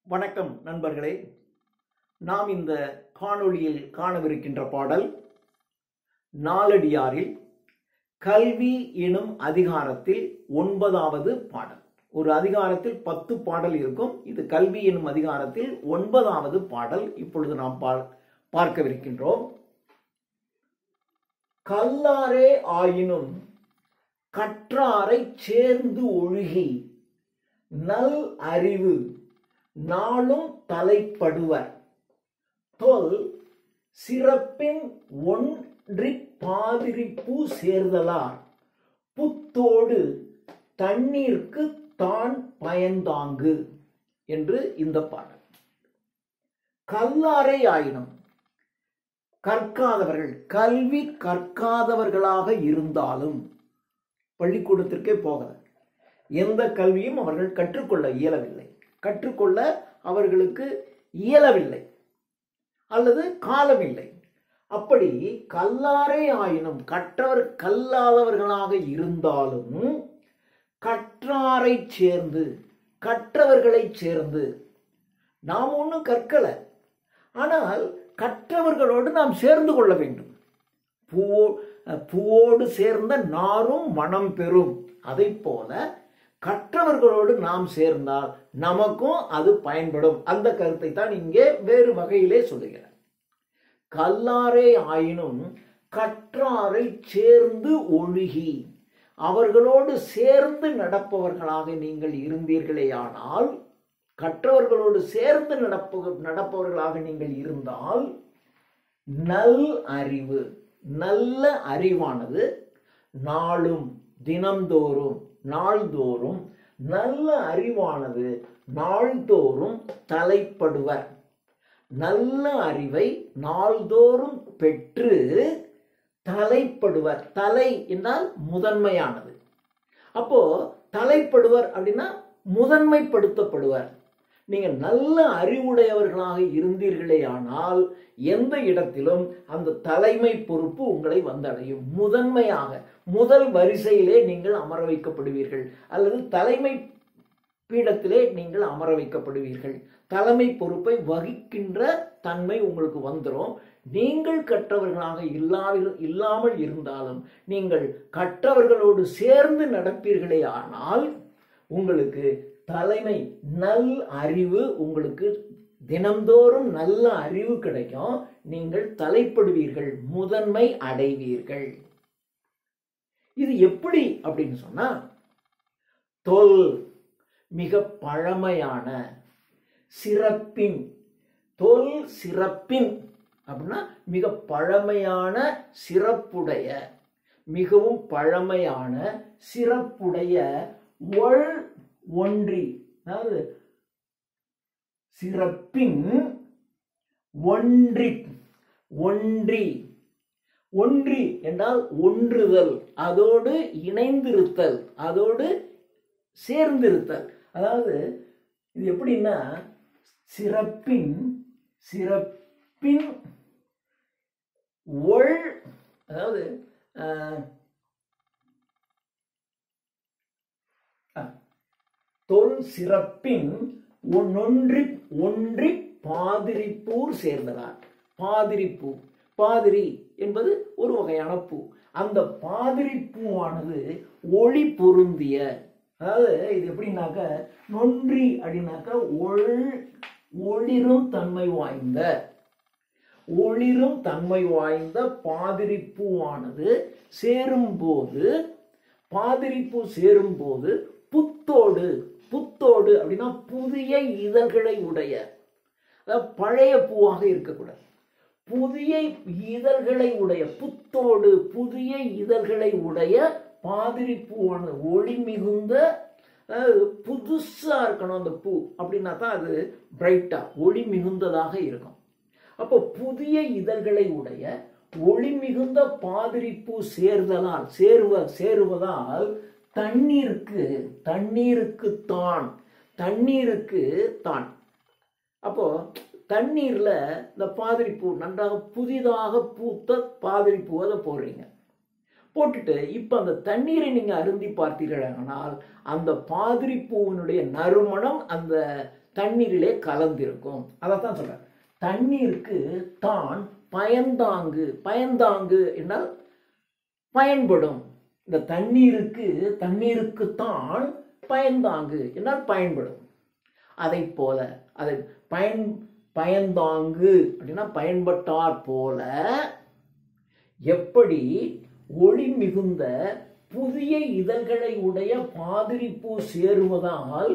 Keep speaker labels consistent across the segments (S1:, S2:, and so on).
S1: வணக்கம் நண்பர்களே. நாம் இந்த காணொளியில் காணவிருக்கின்ற பாடல் நாலடியாரில் கல்வி எனும் அதிகாரத்தில் 9வது பாடல். ஒரு அதிகாரத்தில் 10 பாடல் இருக்கும். இது கல்வி எனும் அதிகாரத்தில் 9வது பாடல். இப்பொழுது நாம் பார்க்கவிருக்கின்றோம். கல்லாரே ஆயினும் கற்றாரை சேர்ந்து ஒழுகி நல் அறிவு நாளும் தலைப்படுவர் தொல் சிறப்பின் ஒன்றிப் பாதிரிப்பூ சேர்தலார் புத்தோடு தண்ணீர்க்கு தான் பயந்தாங்கு என்று இந்த பாடல். கல்லாரை ஆயினும் கற்காதவர்கள், கல்வி கற்காதவர்களாக இருந்தாலும், பள்ளிக்கூடத்திற்கே போகல, எந்த கல்வியும் அவர்கள் கற்றுக்கொள்ள இயலவில்லை, கற்றுக்கொள்ள அவர்களுக்கு இயலவில்லை அல்லது காலமில்லை. அப்படி கல்லாரே ஆயினும் கற்றவர் கல்லாதவர்களாக இருந்தாலும் கற்றாரை சேர்ந்து, கற்றவர்களை சேர்ந்து, நாம் ஒன்றும் கற்கல, ஆனால் கற்றவர்களோடு நாம் சேர்ந்து கொள்ள வேண்டும். பூவோடு சேர்ந்த நாரும் மனம் பெறும். அதை போல கற்றவர்களோடு நாம் சேர்ந்தால் நமக்கும் அது பயன்படும். அந்த கருத்தை தான் இங்கே வேறு வகையிலே சொல்லுகிறார். கல்லாரே ஆயினும் கற்றாரை சேர்ந்து ஒழுகி, அவர்களோடு சேர்ந்து நடப்பவர்களாக நீங்கள் இருந்தீர்களேயானால், கற்றவர்களோடு சேர்ந்து நடப்பவர்களாக நீங்கள் இருந்தால், நல் அறிவு, நல்ல அறிவானது நாளும் தினம்தோறும் நாள்தோறும் நல்ல அறிவானது நாள்தோறும் தலைப்படுவர். நல்ல அறிவை நாள்தோறும் பெற்று தலைப்படுவர். தலை என்றால் முதன்மையானது. அப்போ தலைப்படுவர் அப்படின்னா முதன்மைப்படுத்தப்படுவர். நீங்க நல்ல அறிவுடையவர்களாக இருந்தீர்களேயானால் எந்த இடத்திலும் அந்த தலைமை பொறுப்பு உங்களை வந்தடையும். முதன்மையாக முதல் வரிசையிலே நீங்கள் அமர வைக்கப்படுவீர்கள் அல்லது தலைமை பீடத்திலே நீங்கள் அமர வைக்கப்படுவீர்கள். தலைமை பொறுப்பை வகிக்கின்ற தன்மை உங்களுக்கு வந்துடும். நீங்கள் கற்றவர்களாக இல்லாமல் இருந்தாலும் நீங்கள் கற்றவர்களோடு சேர்ந்து நடப்பீர்களே ஆனால் உங்களுக்கு தலைமை, நல் அறிவு, உங்களுக்கு தினம்தோறும் நல்ல அறிவு கிடைக்கும். நீங்கள் தலைப்படுவீர்கள், முதன்மை அடைவீர்கள். இது எப்படி அப்படின்னு சொன்னா, தொல் மிக பழமையான, சிறப்பின், தொல் சிறப்பின் அப்படின்னா மிக பழமையான, சிறப்புடைய, மிகவும் பழமையான சிறப்புடைய ஒள் ஒன்றி, அதாவது சிறப்பின் ஒன்றி, ஒன்றி, ஒன்றி என்றால் ஒன்றுதல், அதோடு இணைந்திருத்தல், அதோடு சேர்ந்திருத்தல். அதாவது இது எப்படின்னா, சிறப்பின், சிறப்பின் ஒள், அதாவது தொல் சிறப்பின் ஒன்றி ஒன்றி பாதிரிப்பூர் சேர்ந்தனார். பாதிரிப்பூ, பாதிரி என்பது ஒரு வகையான பூ. அந்த பாதிரிப்பூவானது ஒளி பொருந்திய, அதாவது இது எப்படின்னாக்க, நொன்றி அப்படின்னாக்க ஒளிரும் தன்மை வாய்ந்த, ஒளிரும் தன்மை வாய்ந்த பாதிரிப்பூவானது சேரும்போது, பாதிரிப்பூ சேரும்போது புத்தோடு, புத்தோடு அப்படின்னா புதிய இதழ்களை உடைய, அதாவது பழைய பூவாக இருக்கக்கூடாது, புதிய இதழ்களை உடைய, புத்தோடு புதிய இதழ்களை உடைய பாதிரிப்பூவானது ஒளி மிகுந்த, அதாவது புதுசா இருக்கணும் அந்த பூ. அப்படின்னா தான் அது பிரைட்டா ஒளி மிகுந்ததாக இருக்கும். அப்போ புதிய இதழ்களை உடைய ஒளி மிகுந்த பாதிரிப்பூ சேர்தலால், சேருவதால் தண்ணீருக்கு, தண்ணீருக்கு தான், தண்ணீருக்கு தான். அப்போ தண்ணீர்ல இந்த பாதிரிப்பூ நன்றாக புதிதாக பூத்த பாதிரிப்பூவை போடுறீங்க. போட்டுட்டு இப்ப அந்த தண்ணீரை நீங்க அருந்தி பார்த்தீர்களானால் அந்த பாதிரிப்பூவினுடைய நறுமணம் அந்த தண்ணீரிலே கலந்திருக்கும். அதைத்தான் சொல்றேன். தண்ணீருக்கு தான் பயன்தாங்கு. பயன்தாங்கு என்றால் பயன்படும். இந்த தண்ணீருக்கு தான் பயன்தாங்கு என்றால் பயன்படும். அதை போல அதை பயன்தாங்கு அப்படின்னா பயன்பட்டார் போல எப்படி ஒளி மிகுந்த புதிய இதழ்களை உடைய பாதிரிப்பூ சேருவதால்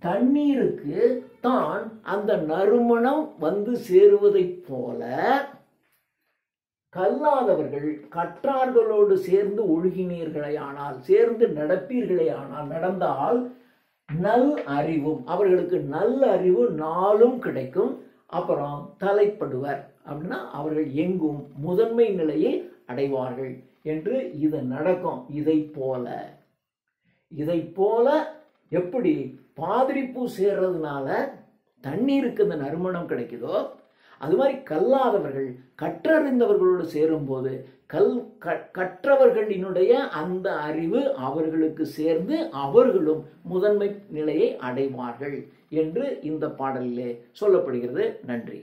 S1: தண்ணீருக்கு தான் அந்த நறுமணம் வந்து சேருவதைப் போல கல்லாதவர்கள் கற்றார்களோடு சேர்ந்து ஒழுகினீர்களேயானால், சேர்ந்து நடப்பீர்களேயானால், நடந்தால் நல் அறிவும் அவர்களுக்கு நல்ல அறிவு நாளும் கிடைக்கும். அப்புறம் தலைப்படுவர் அப்படின்னா அவர்கள் எங்கும் முதன்மை நிலையை அடைவார்கள் என்று இது நடக்கும். இதை போல எப்படி பாதிரிப்பூ சேர்றதுனால தண்ணீருக்கு அந்த நறுமணம் கிடைக்குதோ, அது மாதிரி கல்லாதவர்கள் கற்றறிந்தவர்களோடு சேரும்போது கற்றவர்களினுடைய அந்த அறிவு அவர்களுக்கு சேர்ந்து அவர்களும் முதன்மை நிலையை அடைவார்கள் என்று இந்த பாடலிலே சொல்லப்படுகிறது. நன்றி.